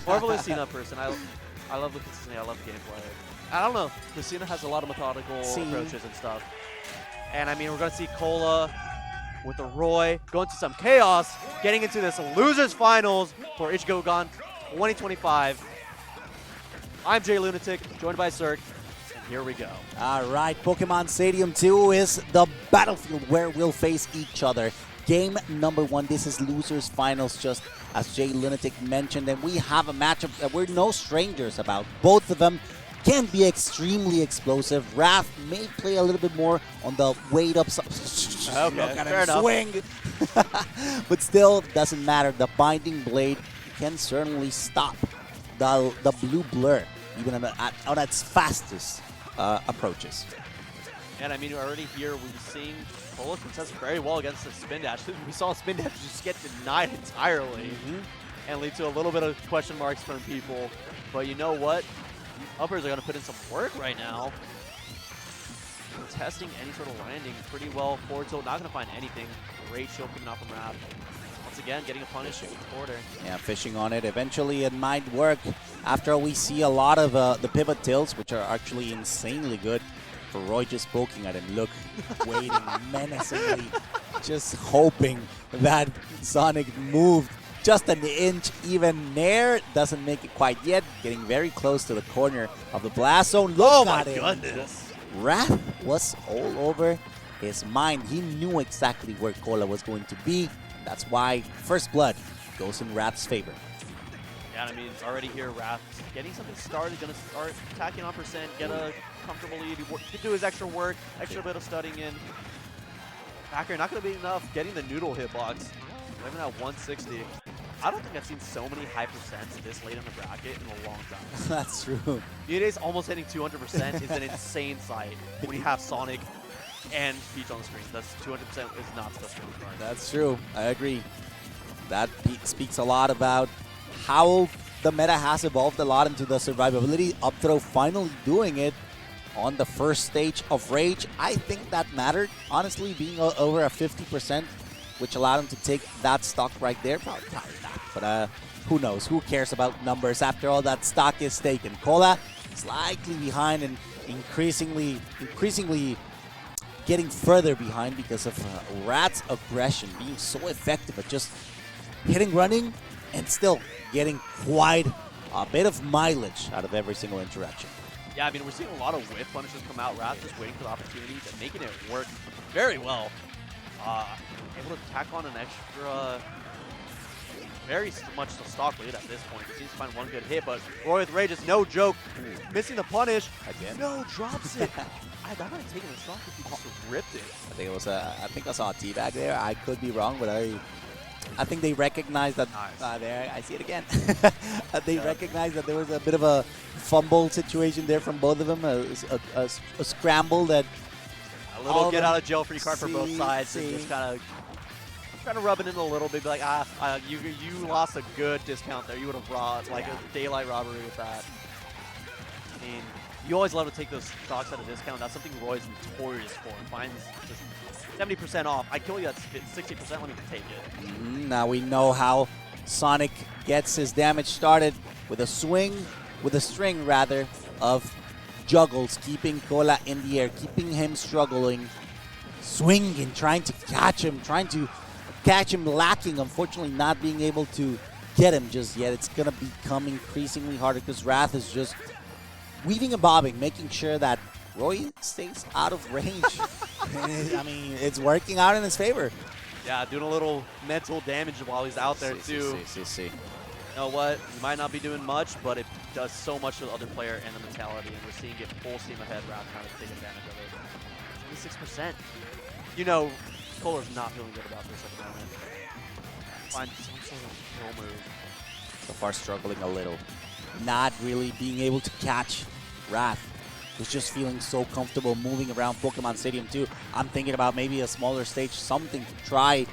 More of a Lucina person. I love the consistency. I love the gameplay. I don't know. Lucina has a lot of methodical approaches and stuff. And I mean, we're going to see Kola with the Roy going to some chaos, getting into this losers finals for IchigoCon 2025. I'm Jay Lunatic, joined by Cirque, and here we go. All right, Pokemon Stadium 2 is the battlefield where we'll face each other. Game number 1, this is losers finals, just as Jay Lunatic mentioned, and we have a matchup that we're no strangers about. Both of them can be extremely explosive. Raph may play a little bit more on the weight up side. Okay, look at fair him enough. swing. But still, doesn't matter. The Binding Blade can certainly stop the blue blur, even on its fastest approaches. And I mean, already here we've seen Kola contest very well against the spin dash. We saw spin dash just get denied entirely and lead to a little bit of question marks from people. But you know what? Uppers are going to put in some work right now. Testing any sort of landing pretty well forward tilt. Not going to find anything. Great shield coming out from Raph. Once again, getting a punish in the quarter. Yeah, fishing on it. Eventually it might work after we see a lot of the pivot tilts, which are actually insanely good. For Roy just poking at him, look, waiting menacingly, just hoping that Sonic moved just an inch. Even Nair doesn't make it quite yet, getting very close to the corner of the blast zone. Look at him. Goodness. Wrath was all over his mind. He knew exactly where Kola was going to be. That's why First Blood goes in Wrath's favor. Yeah, I mean, already here, Raph getting something started, going to start attacking on percent, get a comfortable lead, do his extra work, extra bit of studying in. Backer, not going to be enough, getting the noodle hitbox, living at 160. I don't think I've seen so many high percents this late in the bracket in a long time. That's true. Nowadays, almost hitting 200% is an insane sight when you have Sonic and Peach on the screen. That's 200% is not supposed to be hard. That's true. I agree. That speaks a lot about how the meta has evolved a lot into the survivability. Up throw finally doing it on the first stage of Rage. I think that mattered, honestly, being over a 50%, which allowed him to take that stock right there. Probably not. But who knows? Who cares about numbers after all that stock is taken? Kola slightly behind and increasingly getting further behind because of Rat's aggression being so effective at just hitting, running, and still getting quite a bit of mileage out of every single interaction. Yeah, I mean, we're seeing a lot of whip punishes come out. Raph just waiting for the opportunity and making it work very well. Able to tack on an extra, very much the stock lead at this point. He seems to find one good hit, but Roy with Rage is no joke. Missing the punish. Again? No, drops it. That might have taken the stock if he just ripped it. I think it was I think I saw a teabag there. I could be wrong, but I think they recognized that. Nice. There, I see it again. They recognized that there was a bit of a fumble situation there from both of them, a scramble that. A little get out of jail free card for both sides, and just kind of rub it in a little bit. Be like, you lost a good discount there. You would have robbed like a daylight robbery with that. I mean, you always love to take those stocks at a discount. That's something Roy's notorious for. Finds just 70% off. I kill you at 60%. Let me take it. Now we know how Sonic gets his damage started with a swing, with a string rather, of juggles, keeping Kola in the air, keeping him struggling, swinging, trying to catch him, lacking, unfortunately not being able to get him just yet. It's going to become increasingly harder because Wrath is just weaving and bobbing, making sure that Roy stays out of range. I mean, it's working out in his favor. Yeah, doing a little mental damage while he's out there, too. See. You know what? You might not be doing much, but it does so much to the other player and the mentality, and we're seeing it full steam ahead, Raph trying to take advantage of it. 26%. You know, Kolar's not feeling good about this at the moment. Find some sort of kill move. So far struggling a little. Not really being able to catch Wrath. Was just feeling so comfortable moving around Pokemon Stadium 2. I'm thinking about maybe a smaller stage, something to try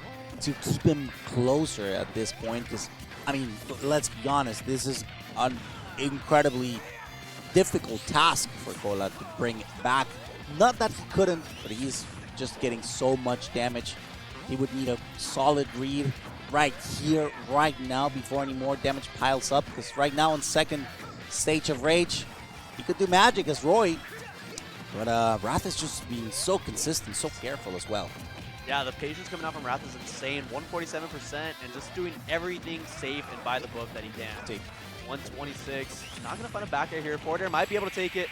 to keep him closer at this point. Because, I mean, let's be honest, this is an incredibly difficult task for Kola to bring it back. Not that he couldn't, but he's just getting so much damage. He would need a solid read right here, right now, before any more damage piles up. Because right now, on second stage of Rage, he could do magic as Roy. But Wrath is just being so consistent, so careful as well. Yeah, the patience coming out from Wrath is insane. 147% and just doing everything safe and by the book that he can. Take 126. Not going to find a back air here. Forward air might be able to take it.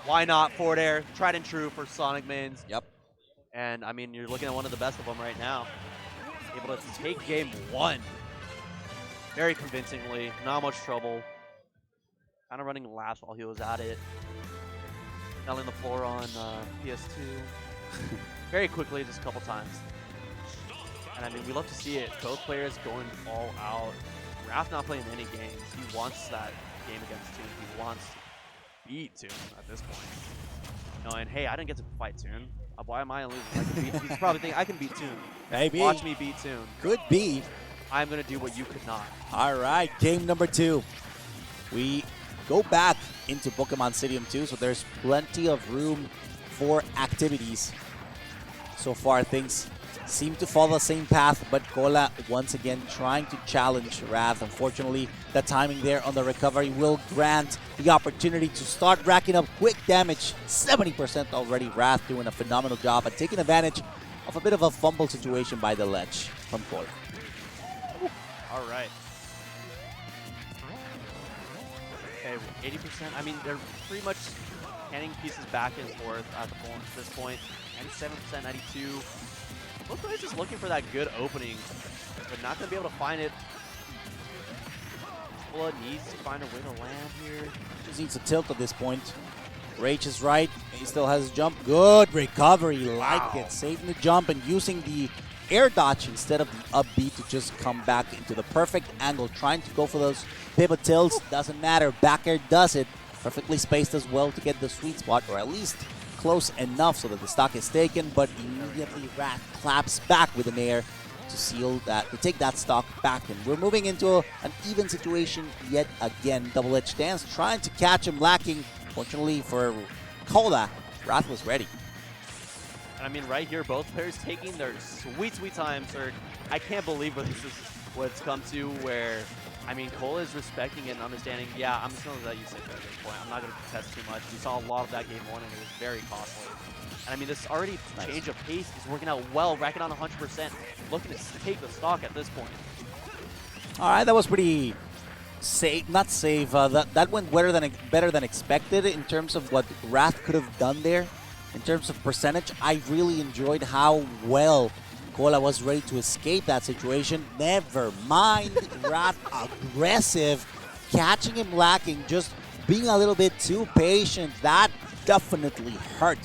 Why not? Forward air, tried and true for Sonic mains. Yep. And, I mean, you're looking at one of the best of them right now. Able to take game 1. Very convincingly. Not much trouble. Kind of running laps while he was at it. Nailing the floor on PS2. Very quickly, just a couple times. And I mean, we love to see it. Both players going all out. Wrath not playing any games. He wants that game against Toon. He wants to beat Toon at this point. Knowing, hey, I didn't get to fight Toon. Why am I losing? I can beat, he's probably thinking, I can beat Toon. Maybe. Watch me beat Toon. Could be. I'm going to do what you could not. All right, game number 2. We go back into Pokemon Stadium 2, so there's plenty of room for activities. So far, things seem to follow the same path, but Kola once again trying to challenge Wrath. Unfortunately, the timing there on the recovery will grant the opportunity to start racking up quick damage. 70% already. Wrath doing a phenomenal job at taking advantage of a bit of a fumble situation by the ledge from Kola. All right. Okay, 80%. I mean, they're pretty much handing pieces back and forth at this point. 97%, 92. Both players just looking for that good opening, but not going to be able to find it. Kola needs to find a way to land here. Just needs a tilt at this point. Rage is right. He still has his jump. Good recovery. Like it. Saving the jump and using the air dodge instead of the up B to just come back into the perfect angle. Trying to go for those pivot tilts. Doesn't matter. Back air does it. Perfectly spaced as well to get the sweet spot, or at least close enough so that the stock is taken, but immediately Wrath claps back with an air to seal that, to take that stock back. And we're moving into an even situation yet again. Double-edged dance, trying to catch him, lacking. Fortunately for Kola, Wrath was ready. I mean, right here, both players taking their sweet, sweet time, sir. I can't believe what this is, what it's come to, where, I mean, Kola is respecting and understanding, yeah, I'm just going to let you sit there at this point. I'm not going to contest too much. We saw a lot of that game 1, and it was very costly. And I mean, this already change of pace is working out well, racking on 100%, looking to take the stock at this point. All right, that was pretty safe, not safe. That went better than expected in terms of what Wrath could have done there. In terms of percentage, I really enjoyed how well Kola was ready to escape that situation. Never mind, Wrath aggressive, catching him lacking, just being a little bit too patient. That definitely hurt.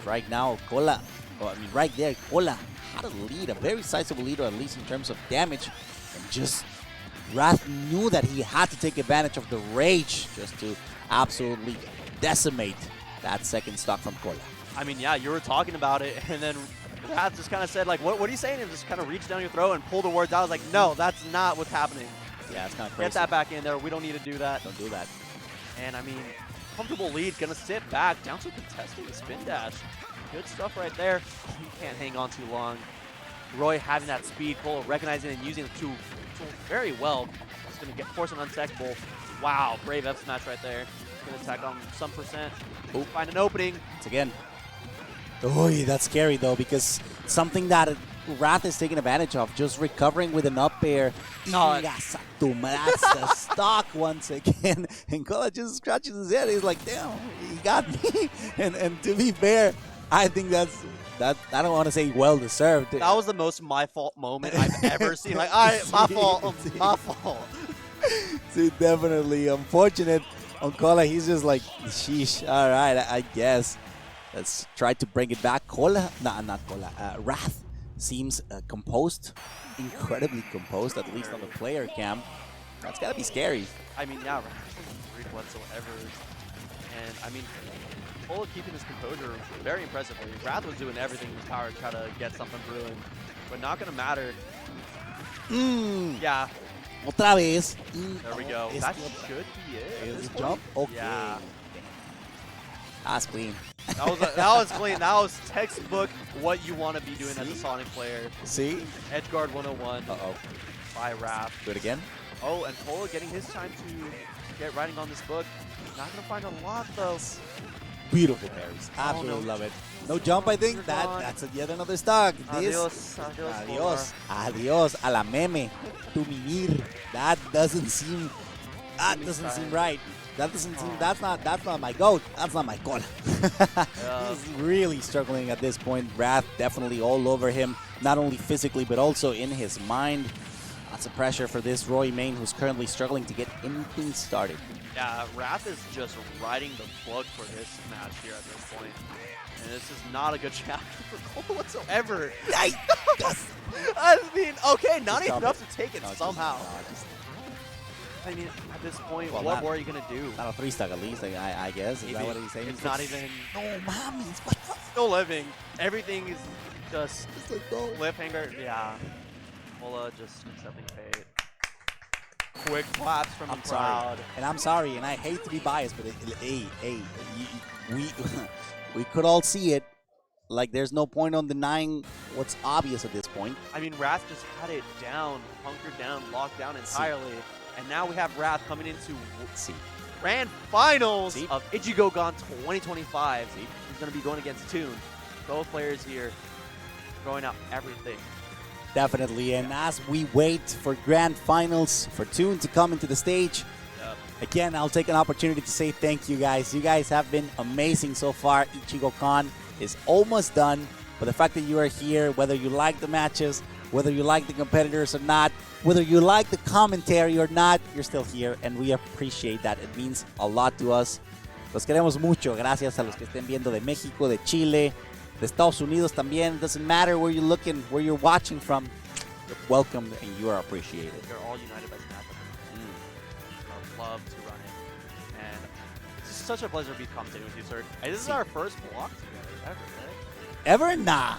Right now, Kola, well, I mean, right there, Kola had a lead, a very sizable lead, or at least in terms of damage. And just Wrath knew that he had to take advantage of the rage just to absolutely decimate that second stock from Kola. I mean, yeah, you were talking about it, and then Wrath just kind of said, like, what are you saying? And just kind of reached down your throat and pulled the words out. I was like, no, that's not what's happening. Yeah, it's kind of crazy. Get that back in there. We don't need to do that. Don't do that. And, I mean, comfortable lead. Going to sit back. Down to contesting the spin dash. Good stuff right there. You can't hang on too long. Roy having that speed. Kola recognizing and using the tool very well. Just going to force an unsackable. Wow, brave F smash right there. Going to attack on some percent. Ooh. Find an opening. It's again. Oh, that's scary though, because something that Wrath is taking advantage of, just recovering with an up air. That's the stock once again. And Kola just scratches his head. He's like, damn, he got me. And to be fair, I think that I don't want to say well deserved. That was the most my fault moment I've ever seen. Like, my fault, my fault. See, definitely unfortunate on Kola. He's just like, sheesh. All right, I guess. Let's try to bring it back. Kola, not Kola. Wrath seems composed, incredibly composed, at least on the player cam. That's gotta be scary. I mean, yeah, Wrath isn't worried whatsoever. And I mean, Kola keeping his composure very impressively. Wrath was doing everything in his power to try to get something brewing, but not gonna matter. Yeah. Otra vez. There we go. That should be it. Is the jump? Okay. Yeah. That's clean. That was clean. That was textbook what you want to be doing as a Sonic player. See? Edgeguard 101. Uh-oh. by Raph. Do it again. Oh, and Kola getting his time to get writing on this book. Not going to find a lot, though. Beautiful parries. Oh, Absolutely no. love it. No jump, I think. You're That's gone. yet another stock. Adios. Adios. Adios. Adios. A la meme. Tu mimir. That doesn't seem right. That doesn't seem, that's not my goat. That's not my Kola. He's really struggling at this point. Wrath definitely all over him, not only physically but also in his mind. Lots of pressure for this Roy main who's currently struggling to get anything started. Yeah, Wrath is just writing the book for this match here at this point. And this is not a good chapter for Kola whatsoever. I mean, okay, not enough to take it somehow. I mean, at this point, Well, what more are you going to do? Not a 3-stock at least, I guess. Is that what he's saying? It's not even... No, mommies. What? Still living. Everything is just It's like, no. cliffhanger. Yeah. Kola just accepting fate. Quick claps from the crowd. And I'm sorry, and I hate to be biased, but we could all see it. Like, there's no point on denying what's obvious at this point. I mean, Wrath just had it down, hunkered down, locked down entirely. And now we have Wrath coming into grand finals of IchigoCon 2025. He's going to be going against Toon. Both players here throwing out everything. Definitely, and as we wait for grand finals for Toon to come into the stage, again, I'll take an opportunity to say thank you guys. You guys have been amazing so far. IchigoCon is almost done, but the fact that you are here, whether you like the matches, whether you like the competitors or not, whether you like the commentary or not, you're still here, and we appreciate that. It means a lot to us. Los queremos mucho. Gracias a los que estén viendo de México, de Chile, de Estados Unidos también. It doesn't matter where you're looking, where you're watching from. You're welcome and you are appreciated. They're all united by this matchup. I love to run it. And it's just such a pleasure to be commentating with you, sir. And this is our first block together ever, right? Ever? Nah.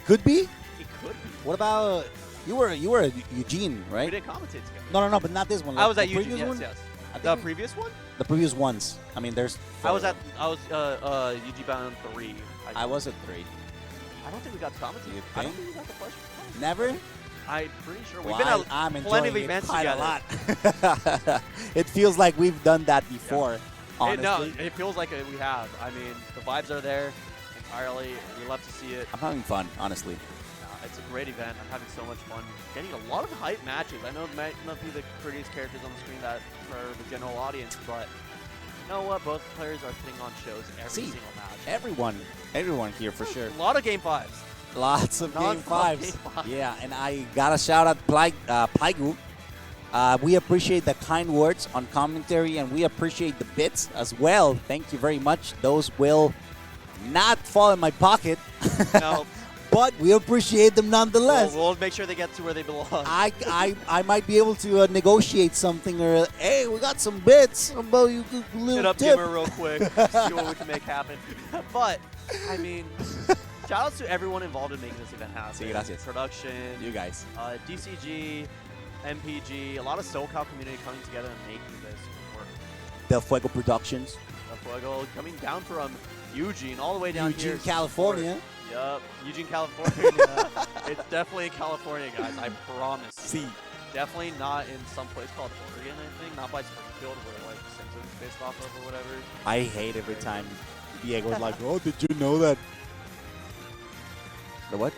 Could be? It could be. What about you were at Eugene, We right? didn't commentate together. No, but not this one. I was the at Eugene, previous yes, one? yes. I The think previous one? the previous ones. I mean, there's I was 4. UG bound 3. I was at 3. I don't think we got to commentate. You I don't think? think we got the pleasure. Never? I'm pretty sure. Well, We've been at I'm plenty of enjoying it events quite together. a lot. It feels like we've done that before, honestly. It feels like we have. I mean, the vibes are there entirely. We love to see it. I'm having fun, honestly. It's a great event. I'm having so much fun. Getting a lot of hype matches. I know it might not be the prettiest characters on the screen that for the general audience, but you know what? Both players are putting on shows every single match. Everyone here for sure. A lot of game 5s. Lots of game Non-stop 5s. game 5s. Yeah, and I gotta shout out Plaigu. We appreciate the kind words on commentary, and we appreciate the bits as well. Thank you very much. Those will not fall in my pocket. No. But we appreciate them nonetheless. We'll make sure they get to where they belong. I might be able to negotiate something, or hey, we got some bits. How about you give a little Hit up tip? Dimmer real quick, see what we can make happen. But I mean, shout outs to everyone involved in making this event happen. Sí, gracias. Production, You guys. DCG, MPG, a lot of SoCal community coming together and making this work. Del Fuego Productions. The Fuego coming down from Eugene all the way down here. Eugene, California. Yup, Eugene, California. It's definitely in California, guys. I promise. See. Definitely not in some place called Oregon, I think. Not by Springfield, where like Simpsons based off of or whatever. I hate every time Diego's like, oh, did you know that? The what?